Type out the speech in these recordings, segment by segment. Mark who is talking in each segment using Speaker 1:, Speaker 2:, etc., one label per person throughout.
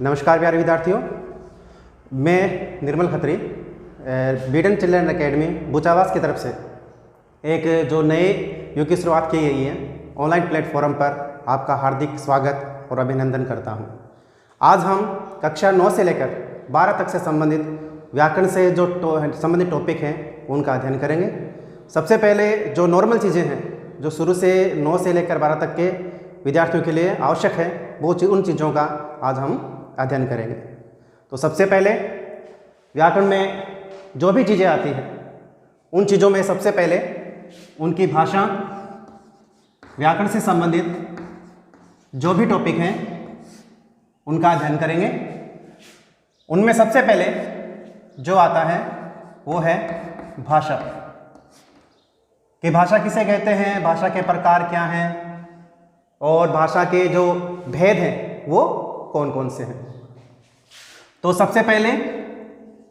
Speaker 1: नमस्कार प्यारे विद्यार्थियों, मैं निर्मल खत्री बीडन चिल्ड्रन एकेडमी बुचावास की तरफ से एक जो नए युग की शुरुआत की गई है ऑनलाइन प्लेटफॉर्म पर आपका हार्दिक स्वागत और अभिनंदन करता हूं। आज हम कक्षा 9 से लेकर 12 तक से संबंधित व्याकरण से जो संबंधित टॉपिक हैं उनका अध्ययन करेंगे। सबसे पहले जो नॉर्मल चीज़ें हैं जो शुरू से 9 से लेकर 12 तक के विद्यार्थियों के लिए आवश्यक है वो उन चीज़ों का आज हम अध्ययन करेंगे। तो सबसे पहले व्याकरण में जो भी चीज़ें आती हैं उन चीज़ों में सबसे पहले उनकी भाषा, व्याकरण से संबंधित जो भी टॉपिक हैं उनका अध्ययन करेंगे। उनमें सबसे पहले जो आता है वो है भाषा। कि भाषा किसे कहते हैं, भाषा के प्रकार क्या हैं और भाषा के जो भेद हैं वो कौन कौन से हैं। तो सबसे पहले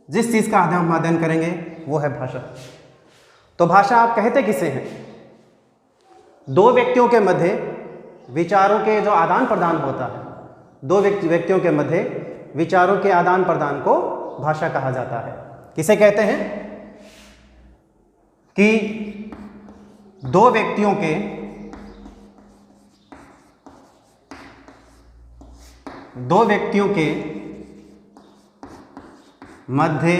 Speaker 1: जिस चीज़ का हम अध्ययन करेंगे वो है भाषा। तो भाषा आप कहते किसे हैं? दो व्यक्तियों के मध्य विचारों के जो आदान प्रदान होता है, दो व्यक्तियों के मध्य विचारों के आदान प्रदान को भाषा कहा जाता है। किसे कहते हैं? कि दो व्यक्तियों के मध्य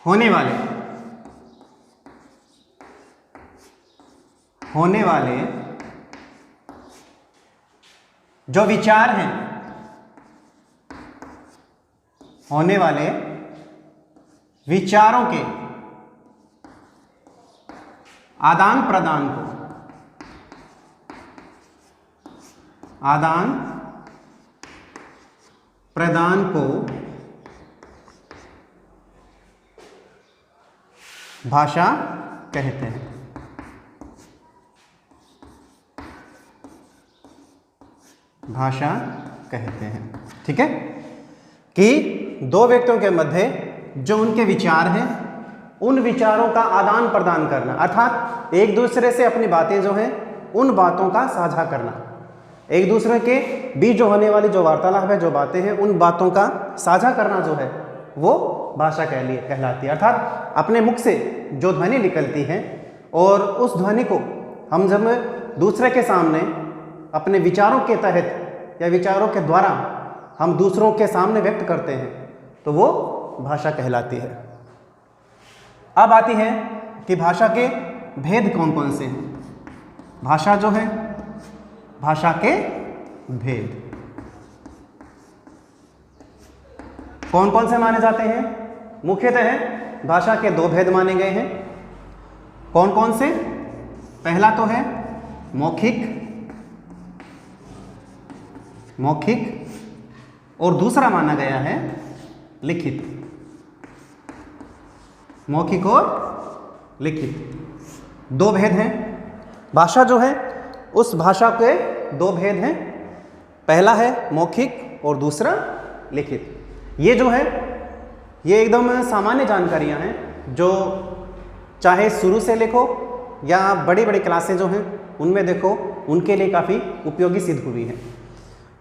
Speaker 1: होने वाले जो विचार हैं, होने वाले विचारों के आदान प्रदान को भाषा कहते हैं। भाषा कहते हैं। ठीक है, कि दो व्यक्तियों के मध्य जो उनके विचार हैं उन विचारों का आदान प्रदान करना, अर्थात एक दूसरे से अपनी बातें जो हैं उन बातों का साझा करना, एक दूसरे के बीच जो होने वाली जो वार्तालाप है, जो बातें हैं उन बातों का साझा करना जो है वो भाषा कहलाती है। अर्थात अपने मुख से जो ध्वनि निकलती है और उस ध्वनि को हम जब दूसरे के सामने अपने विचारों के तहत या विचारों के द्वारा हम दूसरों के सामने व्यक्त करते हैं तो वो भाषा कहलाती है। अब आती है कि भाषा के भेद कौन कौन से हैं। भाषा जो है, भाषा के भेद कौन कौन से माने जाते हैं? मुख्यतः भाषा के दो भेद माने गए हैं। कौन कौन से? पहला तो है मौखिक और दूसरा माना गया है लिखित। मौखिक और लिखित दो भेद हैं। भाषा जो है उस भाषा के दो भेद हैं, पहला है मौखिक और दूसरा लिखित। ये जो है ये एकदम सामान्य जानकारियां हैं जो चाहे शुरू से लिखो या बड़ी बड़ी क्लासें जो हैं उनमें देखो, उनके लिए काफ़ी उपयोगी सिद्ध हुई हैं।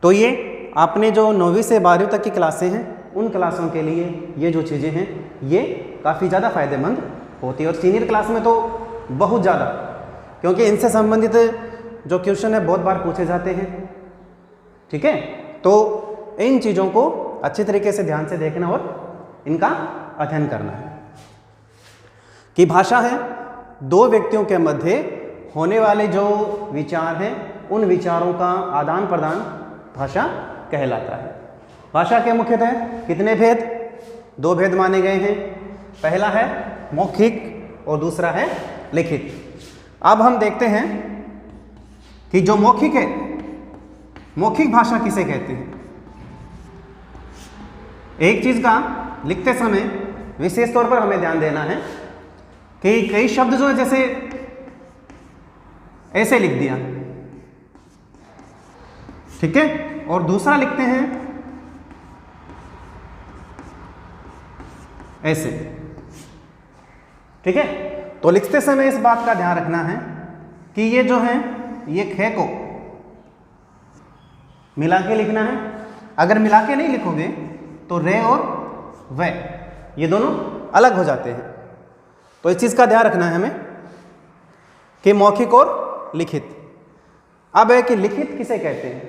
Speaker 1: तो ये आपने जो 9वीं से 12वीं तक की क्लासें हैं उन क्लासों के लिए ये जो चीज़ें हैं ये काफ़ी ज़्यादा फायदेमंद होती है। और सीनियर क्लास में तो बहुत ज़्यादा, क्योंकि इनसे संबंधित जो क्वेश्चन है बहुत बार पूछे जाते हैं। ठीक है, तो इन चीज़ों को अच्छे तरीके से ध्यान से देखना और इनका अध्ययन करना है। कि भाषा है दो व्यक्तियों के मध्य होने वाले जो विचार हैं उन विचारों का आदान प्रदान भाषा कहलाता है। भाषा के मुख्यतः कितने भेद? दो भेद माने गए हैं, पहला है मौखिक और दूसरा है लिखित। अब हम देखते हैं कि जो मौखिक है, मौखिक भाषा किसे कहते हैं? एक चीज़ का लिखते समय विशेष तौर पर हमें ध्यान देना है कि कई शब्द जो है जैसे ऐसे लिख दिया, ठीक है, और दूसरा लिखते हैं ऐसे। ठीक है, तो लिखते समय इस बात का ध्यान रखना है कि ये जो है ये ख को मिला के लिखना है। अगर मिला के नहीं लिखोगे तो रे और वे ये दोनों अलग हो जाते हैं। तो इस चीज़ का ध्यान रखना है हमें कि मौखिक और लिखित। अब है कि लिखित किसे कहते हैं,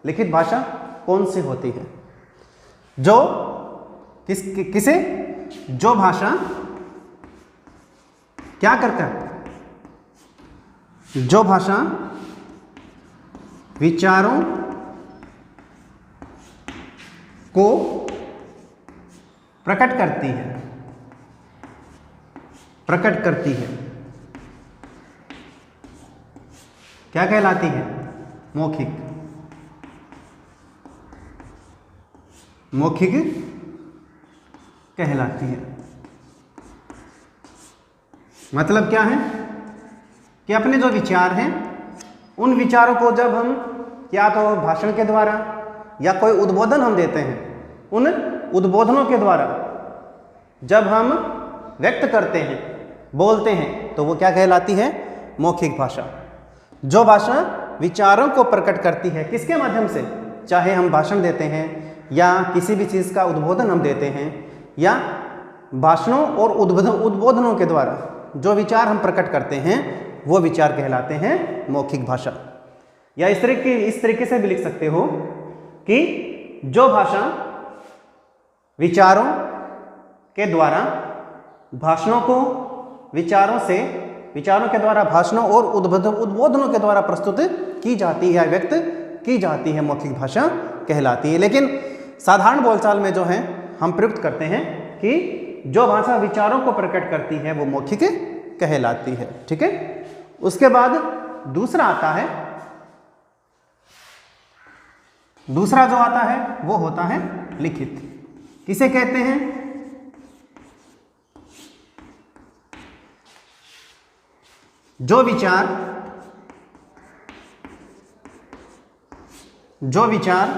Speaker 1: लिखित भाषा कौन सी होती है? जो किसे जो भाषा क्या करता है, जो भाषा विचारों को प्रकट करती है, प्रकट करती है, क्या कहलाती है? मौखिक। मौखिक कहलाती है। मतलब क्या है कि अपने जो विचार हैं उन विचारों को जब हम या तो भाषण के द्वारा या कोई उद्बोधन हम देते हैं, उन उद्बोधनों के द्वारा जब हम व्यक्त करते हैं, बोलते हैं, तो वो क्या कहलाती है? मौखिक भाषा। जो भाषा विचारों को प्रकट करती है, किसके माध्यम से? चाहे हम भाषण देते हैं या किसी भी चीज़ का उद्बोधन हम देते हैं, या भाषणों और उद्बोधनों के द्वारा जो विचार हम प्रकट करते हैं वो विचार कहलाते हैं मौखिक भाषा। या इस तरीके से भी लिख सकते हो कि जो भाषा विचारों के द्वारा भाषणों को विचारों के द्वारा भाषणों और उद्बोधनों के द्वारा प्रस्तुत की जाती है, व्यक्त की जाती है, मौखिक भाषा कहलाती है। लेकिन साधारण बोलचाल में जो है हम प्रयुक्त करते हैं कि जो भाषा विचारों को प्रकट करती है वो मौखिक कहलाती है। ठीक है। उसके बाद दूसरा आता है, दूसरा जो आता है वो होता है लिखित। किसे कहते हैं? जो विचार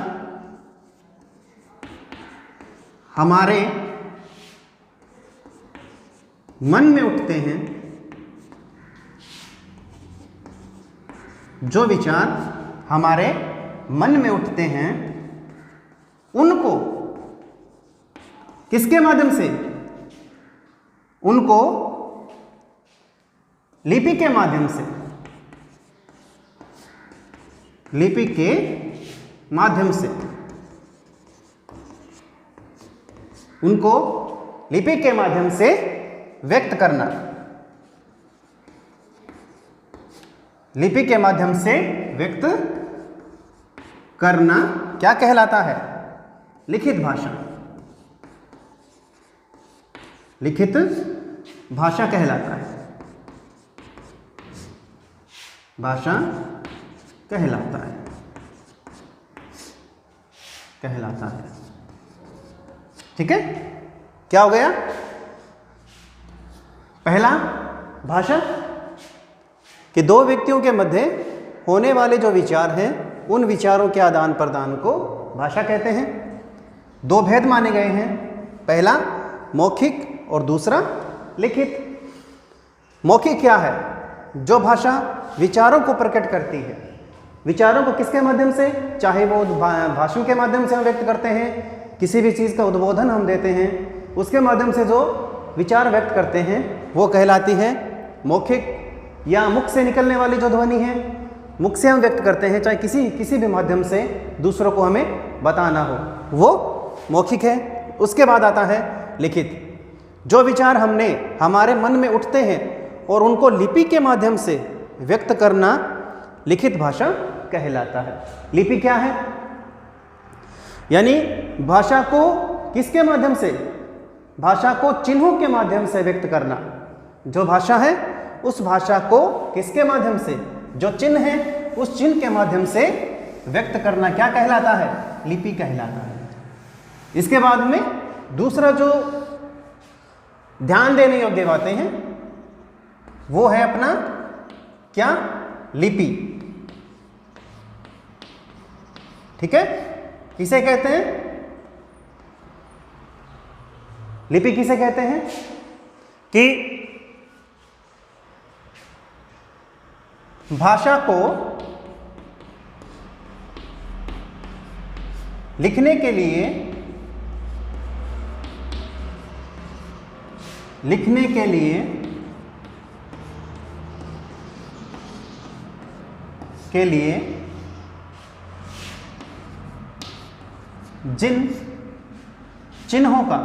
Speaker 1: हमारे मन में उठते हैं, जो विचार हमारे मन में उठते हैं उनको किसके माध्यम से? उनको लिपि के माध्यम से, लिपि के माध्यम से, उनको लिपि के माध्यम से व्यक्त करना, लिपि के माध्यम से व्यक्त करना क्या कहलाता है? लिखित भाषा। लिखित भाषा कहलाता है, भाषा कहलाता है, कहलाता है। ठीक है। क्या हो गया? पहला भाषा कि दो व्यक्तियों के मध्य होने वाले जो विचार हैं उन विचारों के आदान प्रदान को भाषा कहते हैं। दो भेद माने गए हैं, पहला मौखिक और दूसरा लिखित। मौखिक क्या है? जो भाषा विचारों को प्रकट करती है। विचारों को किसके माध्यम से? चाहे वो भाषण के माध्यम से हम व्यक्त करते हैं, किसी भी चीज़ का उद्बोधन हम देते हैं, उसके माध्यम से जो विचार व्यक्त करते हैं वो कहलाती है मौखिक। या मुख से निकलने वाली जो ध्वनि है, मुख से हम व्यक्त करते हैं, चाहे किसी भी माध्यम से दूसरों को हमें बताना हो, वो मौखिक है। उसके बाद आता है लिखित। जो विचार हमारे मन में उठते हैं और उनको लिपि के माध्यम से व्यक्त करना लिखित भाषा कहलाता है। लिपि क्या है? यानी भाषा को किसके माध्यम से? भाषा को चिन्हों के माध्यम से व्यक्त करना। जो भाषा है उस भाषा को किसके माध्यम से? जो चिन्ह है उस चिन्ह के माध्यम से व्यक्त करना क्या कहलाता है? लिपि कहलाता है। इसके बाद में दूसरा जो ध्यान देने योग्य बातें हैं वो है अपना क्या? लिपि। ठीक है। किसे कहते हैं? लिपि किसे कहते हैं? कि भाषा को लिखने के लिए, लिखने के लिए जिन चिन्हों का,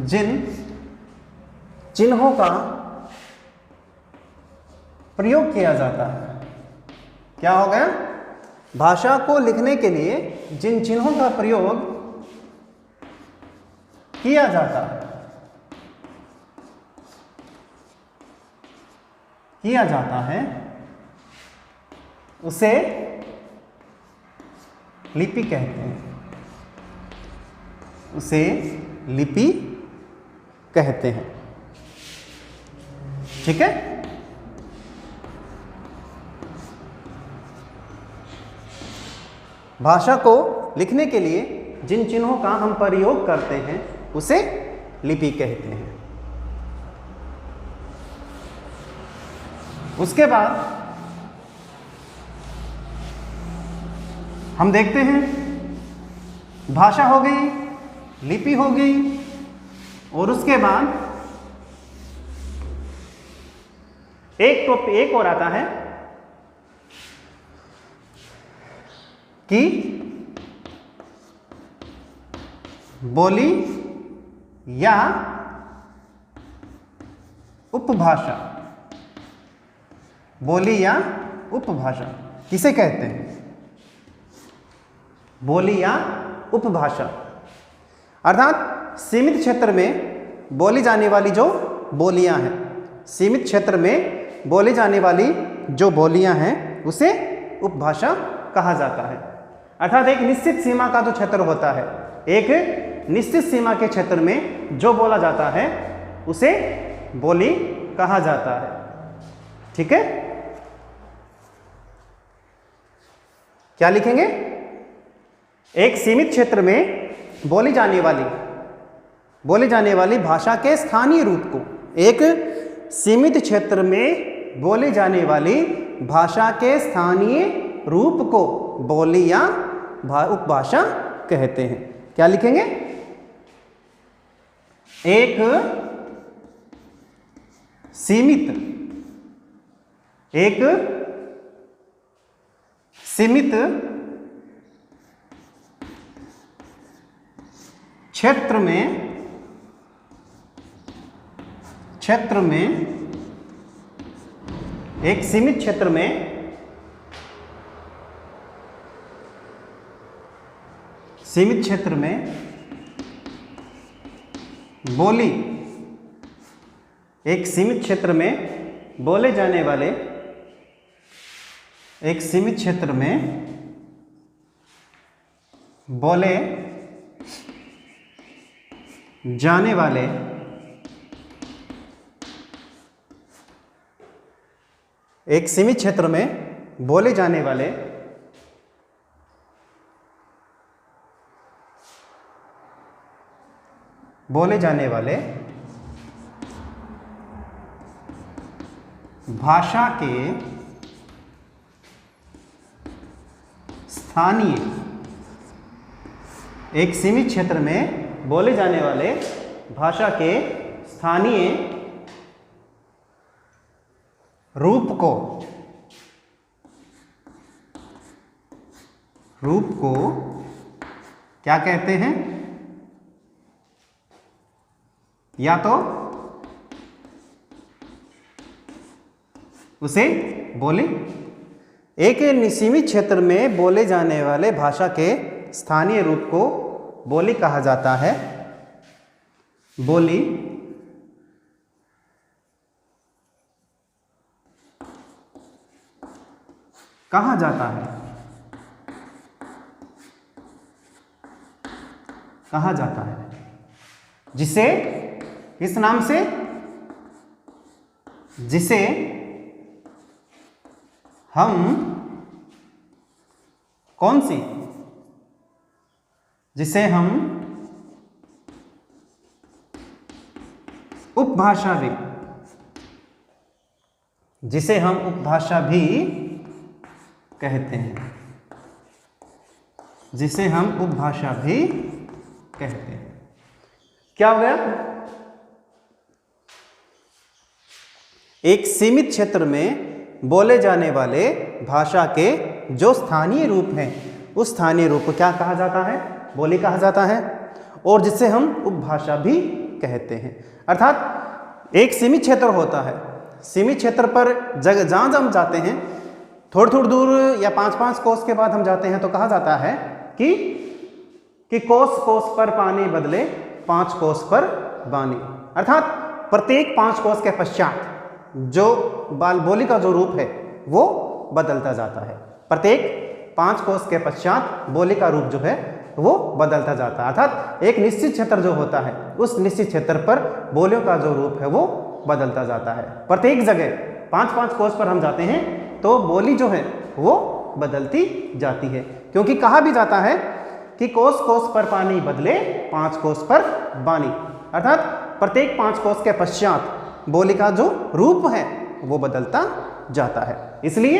Speaker 1: जिन चिन्हों का प्रयोग किया जाता है, क्या हो गया? भाषा को लिखने के लिए जिन चिन्हों का प्रयोग किया जाता है, उसे लिपि कहते हैं, उसे लिपि कहते हैं। ठीक है? भाषा को लिखने के लिए जिन चिन्हों का हम प्रयोग करते हैं उसे लिपि कहते हैं। उसके बाद हम देखते हैं भाषा हो गई, लिपि हो गई, और उसके बाद एक और आता है कि बोली या उपभाषा। बोली या उपभाषा किसे कहते हैं? बोली या उपभाषा अर्थात सीमित क्षेत्र में बोली जाने वाली जो बोलियां हैं, सीमित क्षेत्र में बोली जाने वाली जो बोलियां हैं उसे उपभाषा कहा जाता है। अर्थात एक निश्चित सीमा का जो क्षेत्र होता है, एक निश्चित सीमा के क्षेत्र में जो बोला जाता है उसे बोली कहा जाता है। ठीक है? क्या लिखेंगे? एक सीमित क्षेत्र में बोली जाने वाली भाषा के स्थानीय रूप को, एक सीमित क्षेत्र में बोली जाने वाली भाषा के स्थानीय रूप को बोली या उपभाषा कहते हैं। क्या लिखेंगे? एक सीमित क्षेत्र में एक सीमित क्षेत्र में बोली, एक सीमित क्षेत्र में बोले जाने वाले, एक सीमित क्षेत्र में बोले जाने वाले एक सीमित क्षेत्र में बोले जाने वाले भाषा के स्थानीय, एक सीमित क्षेत्र में बोले जाने वाले भाषा के स्थानीय रूप को क्या कहते हैं? या तो उसे बोली, एक सीमित क्षेत्र में बोले जाने वाले भाषा के स्थानीय रूप को बोली कहा जाता है। बोली कहा जाता है, जिसे किस नाम से? जिसे हम कौन सी? जिसे हम उपभाषा भी, जिसे हम उपभाषा भी कहते हैं। जिसे हम उपभाषा भी कहते हैं। क्या हो गया? एक सीमित क्षेत्र में बोले जाने वाले भाषा के जो स्थानीय रूप हैं, उस स्थानीय रूप को क्या कहा जाता है? बोली कहा जाता है, और जिसे हम उपभाषा भी कहते हैं। अर्थात एक सीमित क्षेत्र होता है, सीमित क्षेत्र पर जगह जहाँ हम जाते हैं, थोड़ी थोड़ी दूर या 5-5 कोस के बाद हम जाते हैं, तो कहा जाता है कि कोस कोस पर पानी बदले 5 कोस पर बानी। अर्थात प्रत्येक 5 कोस के पश्चात जो बोली का जो रूप है वो बदलता जाता है। प्रत्येक 5 कोस के पश्चात बोली का रूप जो है वो बदलता जाता है। अर्थात एक निश्चित क्षेत्र जो होता है, उस निश्चित क्षेत्र पर बोलियों का जो रूप है वो बदलता जाता है। प्रत्येक जगह 5-5 कोस पर हम जाते हैं तो बोली जो है वो बदलती जाती है, क्योंकि कहा भी जाता है कि कोस कोस पर पानी बदले 5 कोस पर बानी। अर्थात प्रत्येक 5 कोस के पश्चात बोली का जो रूप है वो बदलता जाता है। इसलिए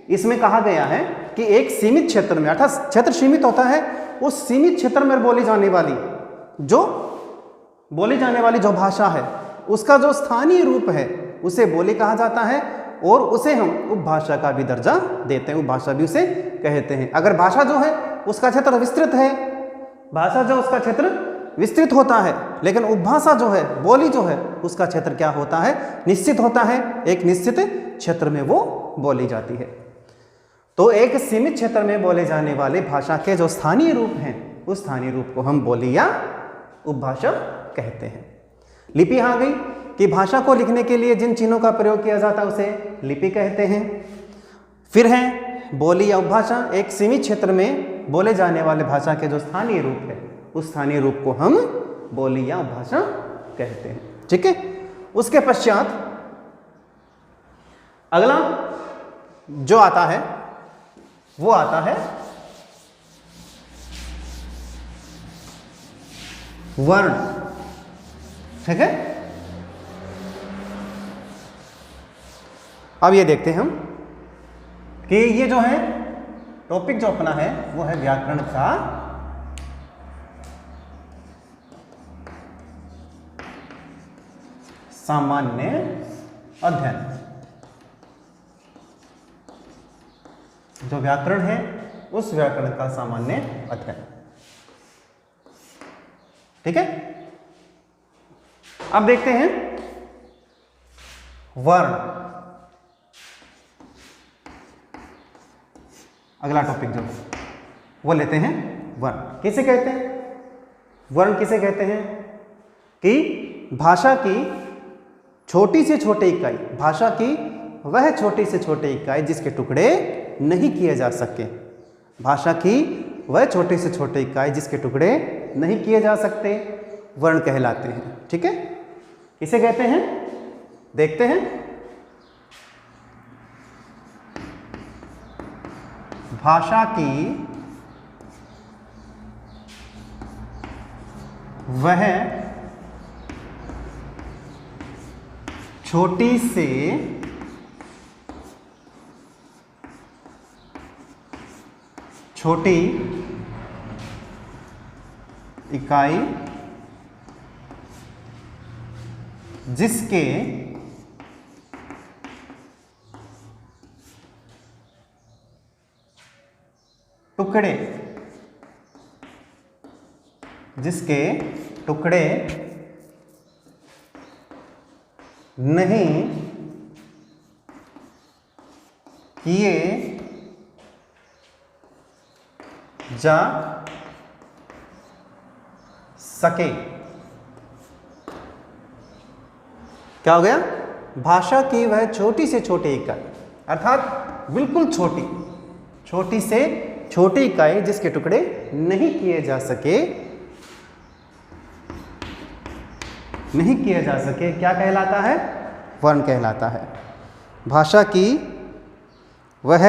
Speaker 1: इसमें कहा गया है कि एक सीमित क्षेत्र में, अर्थात क्षेत्र सीमित होता है, उस सीमित क्षेत्र में बोली जाने वाली जो भाषा है उसका जो स्थानीय रूप है उसे बोली कहा जाता है, और उसे हम उपभाषा का भी दर्जा देते हैं, उपभाषा भी उसे कहते हैं। अगर भाषा जो है उसका क्षेत्र विस्तृत है, भाषा जो उसका क्षेत्र विस्तृत होता है, लेकिन उपभाषा जो है, बोली जो है, उसका क्षेत्र क्या होता है? निश्चित होता है। एक निश्चित क्षेत्र में वो बोली जाती है। तो एक सीमित क्षेत्र में बोले जाने वाले भाषा के जो स्थानीय रूप हैं, उस स्थानीय रूप को हम बोली या उपभाषा कहते हैं। लिपि आ गई कि भाषा को लिखने के लिए जिन चिन्हों का प्रयोग किया जाता है उसे लिपि कहते हैं। फिर है बोली या उपभाषा, एक सीमित क्षेत्र में बोले जाने वाले भाषा के जो स्थानीय रूप है, उस स्थानीय रूप को हम बोली या उपभाषा कहते हैं। ठीक है। उसके पश्चात अगला जो आता है वो आता है वर्ण। ठीक है। अब ये देखते हैं हम कि ये जो है टॉपिक जो अपना है वो है व्याकरण का सामान्य अध्ययन। जो व्याकरण है उस व्याकरण का सामान्य अध्ययन। ठीक है। अब देखते हैं वर्ण। अगला टॉपिक जो वो लेते हैं वर्ण। किसे कहते हैं? वर्ण किसे कहते हैं? कि भाषा की छोटी से छोटी इकाई, भाषा की वह छोटी से छोटी इकाई जिसके टुकड़े नहीं किए जा सके, भाषा की वह छोटे से छोटे इकाई जिसके टुकड़े नहीं किए जा सकते, वर्ण कहलाते हैं। ठीक है। इसे कहते हैं, देखते हैं, भाषा की वह छोटी से छोटी इकाई जिसके टुकड़े नहीं किए जा सके। क्या हो गया? भाषा की वह छोटी से छोटी इकाई, अर्थात बिल्कुल छोटी से छोटी इकाई जिसके टुकड़े नहीं किए जा सके, क्या कहलाता है? वर्ण कहलाता है। भाषा की वह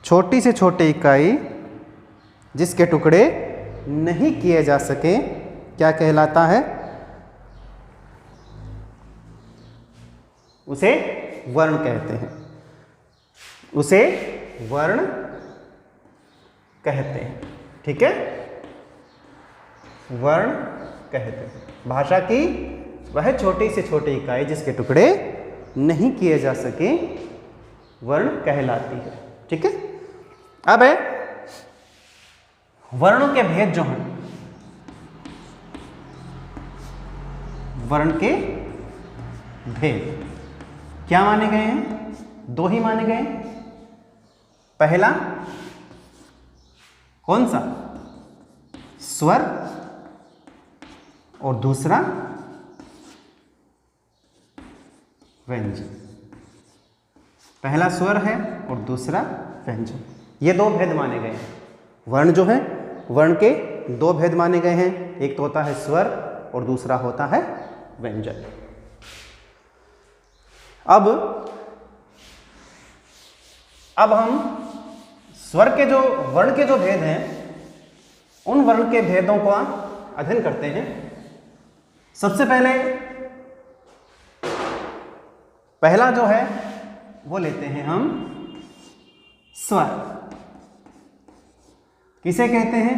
Speaker 1: छोटी से छोटी इकाई जिसके टुकड़े नहीं किए जा सके, क्या कहलाता है? उसे वर्ण कहते हैं। उसे वर्ण कहते हैं। ठीक है, वर्ण कहते हैं। भाषा की वह छोटी से छोटी इकाई जिसके टुकड़े नहीं किए जा सके वर्ण कहलाती है। ठीक है, अब है वर्णों के भेद जो हैं, वर्ण के भेद क्या माने गए हैं? दो ही माने गए हैं। पहला कौन सा? स्वर, और दूसरा व्यंजन। पहला स्वर है और दूसरा व्यंजन, ये दो भेद माने गए हैं। वर्ण जो है, वर्ण के दो भेद माने गए हैं, एक तो होता है स्वर और दूसरा होता है व्यंजन। अब हम स्वर के जो वर्ण के जो भेद हैं, उन वर्ण के भेदों का अध्ययन करते हैं। सबसे पहले पहला जो है वो लेते हैं हम स्वर। किसे कहते हैं?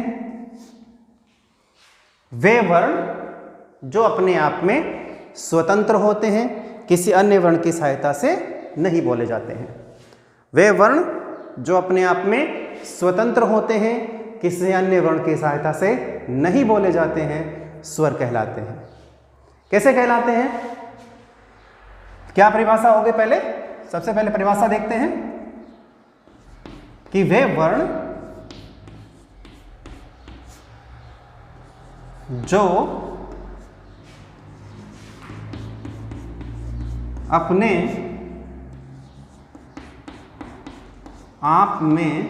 Speaker 1: वे वर्ण जो अपने आप में स्वतंत्र होते हैं, किसी अन्य वर्ण की सहायता से नहीं बोले जाते हैं। वे वर्ण जो अपने आप में स्वतंत्र होते हैं, किसी अन्य वर्ण की सहायता से नहीं बोले जाते हैं, स्वर कहलाते हैं। कैसे कहलाते हैं? क्या परिभाषा होगी? पहले सबसे पहले परिभाषा देखते हैं कि वे वर्ण जो अपने आप में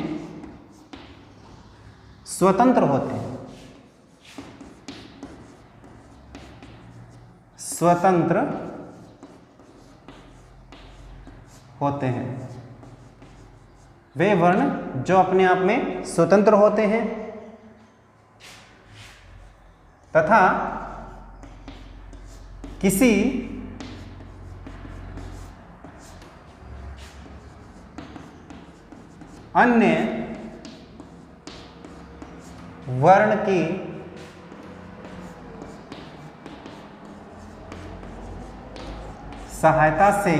Speaker 1: स्वतंत्र होते हैं, स्वतंत्र होते हैं। वे वर्ण जो अपने आप में स्वतंत्र होते हैं तथा किसी अन्य वर्ण की सहायता से,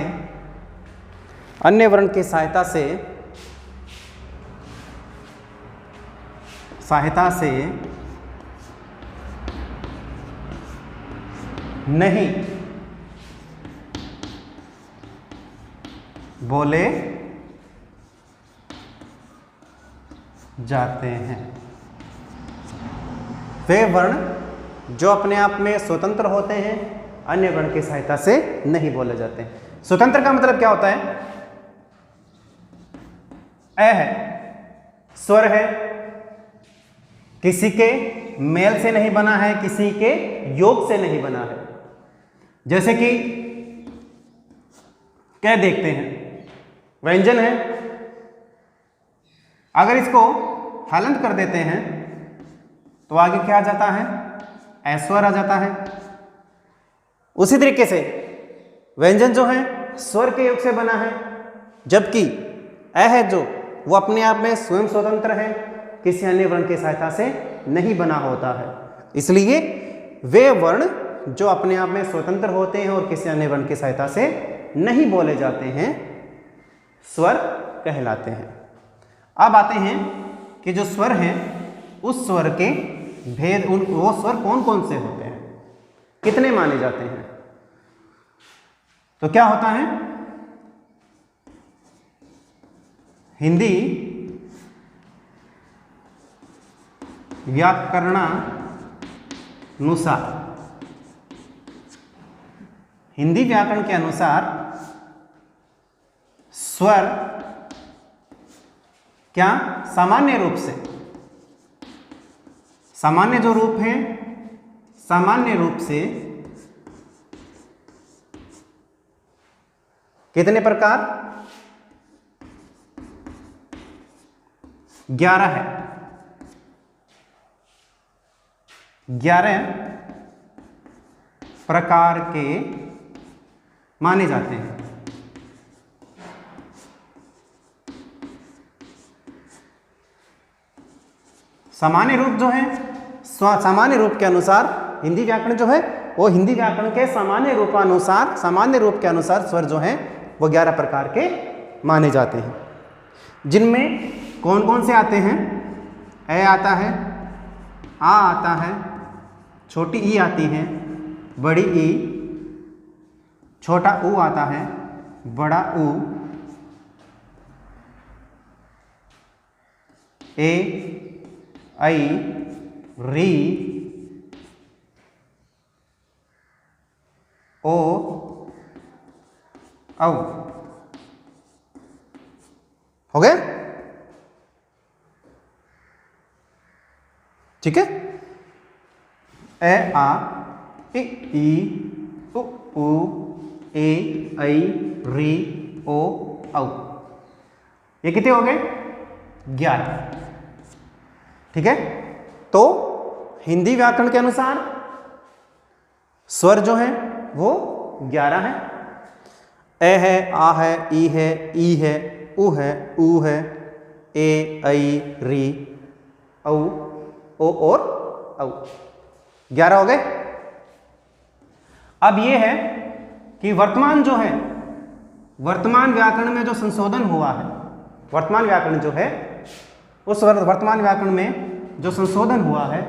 Speaker 1: अन्य वर्ण की सहायता से नहीं बोले जाते हैं। वे वर्ण जो अपने आप में स्वतंत्र होते हैं, अन्य वर्ण की सहायता से नहीं बोले जाते हैं। स्वतंत्र का मतलब क्या होता है? अ है, स्वर है, किसी के मेल से नहीं बना है, किसी के योग से नहीं बना है। जैसे कि क्या देखते हैं, व्यंजन है, अगर इसको हलंत कर देते हैं तो आगे क्या आ जाता है? ऐश्वर आ जाता है। उसी तरीके से व्यंजन जो है स्वर के योग से बना है, जबकि अ है जो वो अपने आप में स्वयं स्वतंत्र है, किसी अन्य वर्ण की सहायता से नहीं बना होता है। इसलिए वे वर्ण जो अपने आप में स्वतंत्र होते हैं और किसी अन्य वर्ण की सहायता से नहीं बोले जाते हैं, स्वर कहलाते हैं। अब आते हैं कि जो स्वर हैं, उस स्वर के भेद, वो स्वर कौन कौन से होते हैं, कितने माने जाते हैं। तो क्या होता है? हिंदी व्याकरणानुसार, हिंदी व्याकरण के अनुसार स्वर क्या सामान्य रूप से, सामान्य जो रूप है, सामान्य रूप से कितने प्रकार? 11 है। 11 प्रकार के माने जाते हैं। सामान्य रूप जो है, सामान्य रूप के अनुसार हिंदी व्याकरण जो है वो हिंदी व्याकरण के सामान्य रूपानुसार, सामान्य रूप के अनुसार स्वर जो हैं वो 11 प्रकार के माने जाते हैं, जिनमें कौन कौन से आते हैं? ए आता है, आ आता है, छोटी ई आती है, बड़ी ई, छोटा ऊ आता है, बड़ा ऊ, ए, आई, री, ओ, औ। हो गए? ठीक है। ए आ, ई, उ, ए, ऐ, री, ओ, औ। ये कितने हो गए? 11। ठीक है। तो हिंदी व्याकरण के अनुसार स्वर जो है वो 11 है। ए है, आ है, ई है, ई है, उ है, ऊ है, ए, ऐ, री, औ, ओ और औ। 11 हो गए। अब ये है कि वर्तमान जो है, वर्तमान व्याकरण में जो संशोधन हुआ है, वर्तमान व्याकरण जो है उस वर्तमान व्याकरण में जो संशोधन हुआ है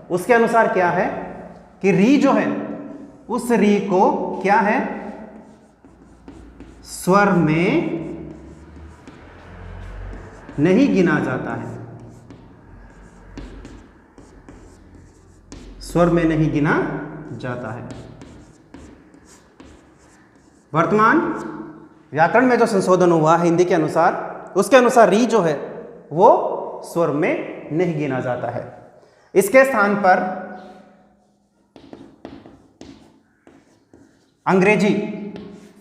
Speaker 1: उसके अनुसार क्या है कि री जो है उस री को क्या है? स्वर में नहीं गिना जाता है, स्वर में नहीं गिना जाता है। वर्तमान व्याकरण में जो संशोधन हुआ है हिंदी के अनुसार, उसके अनुसार री जो है वो स्वर में नहीं गिना जाता है। इसके स्थान पर अंग्रेजी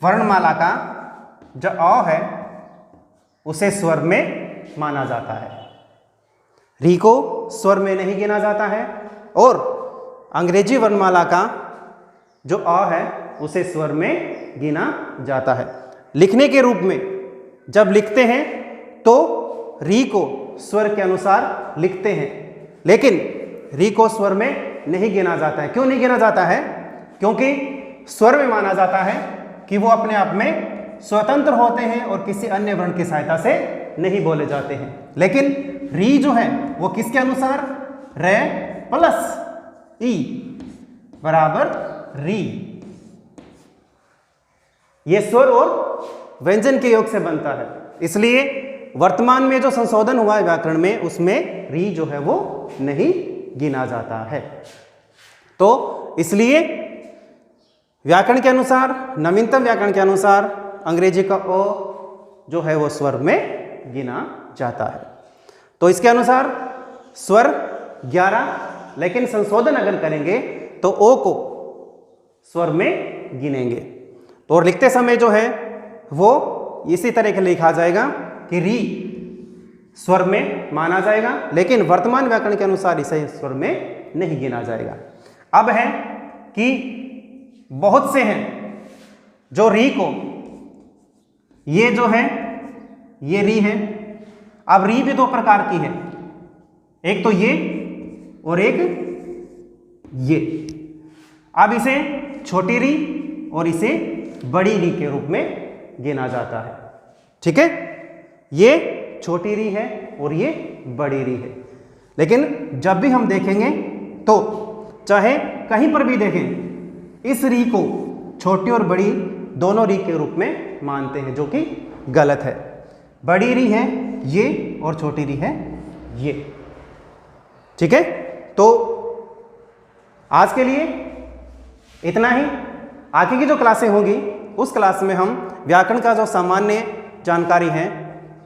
Speaker 1: वर्णमाला का जो अ है उसे स्वर में माना जाता है। री को स्वर में नहीं गिना जाता है और अंग्रेजी वर्णमाला का जो अ है उसे स्वर में गिना जाता है। लिखने के रूप में जब लिखते हैं तो री को स्वर के अनुसार लिखते हैं, लेकिन री को स्वर में नहीं गिना जाता है। क्यों नहीं गिना जाता है? क्योंकि स्वर में माना जाता है कि वो अपने आप में स्वतंत्र होते हैं और किसी अन्य वर्ण की सहायता से नहीं बोले जाते हैं। लेकिन री जो है वो किसके अनुसार? रे प्लस ई बराबर री। ये स्वर और व्यंजन के योग से बनता है। इसलिए वर्तमान में जो संशोधन हुआ है व्याकरण में उसमें री जो है वो नहीं गिना जाता है। तो इसलिए व्याकरण के अनुसार, नवीनतम व्याकरण के अनुसार अंग्रेजी का ओ जो है वो स्वर में गिना जाता है। तो इसके अनुसार स्वर 11, लेकिन संशोधन अगर करेंगे तो ओ को स्वर में गिनेंगे। तो और लिखते समय जो है वो इसी तरह के लिखा जाएगा कि री स्वर में माना जाएगा, लेकिन वर्तमान व्याकरण के अनुसार इसे स्वर में नहीं गिना जाएगा। अब है कि बहुत से हैं जो री को, ये जो है ये री है। अब री भी 2 प्रकार की है, एक तो ये और एक ये। अब इसे छोटी री और इसे बड़ी री के रूप में गिना जाता है। ठीक है, ये छोटी री है और ये बड़ी री है। लेकिन जब भी हम देखेंगे तो चाहे कहीं पर भी देखें, इस री को छोटी और बड़ी दोनों री के रूप में मानते हैं, जो कि गलत है। बड़ी री है ये और छोटी री है ये। ठीक है, तो आज के लिए इतना ही। आगे की जो क्लासें होंगी उस क्लास में हम व्याकरण का जो सामान्य जानकारी है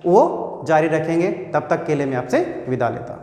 Speaker 1: वो जारी रखेंगे। तब तक के लिए मैं आपसे विदा लेता हूं।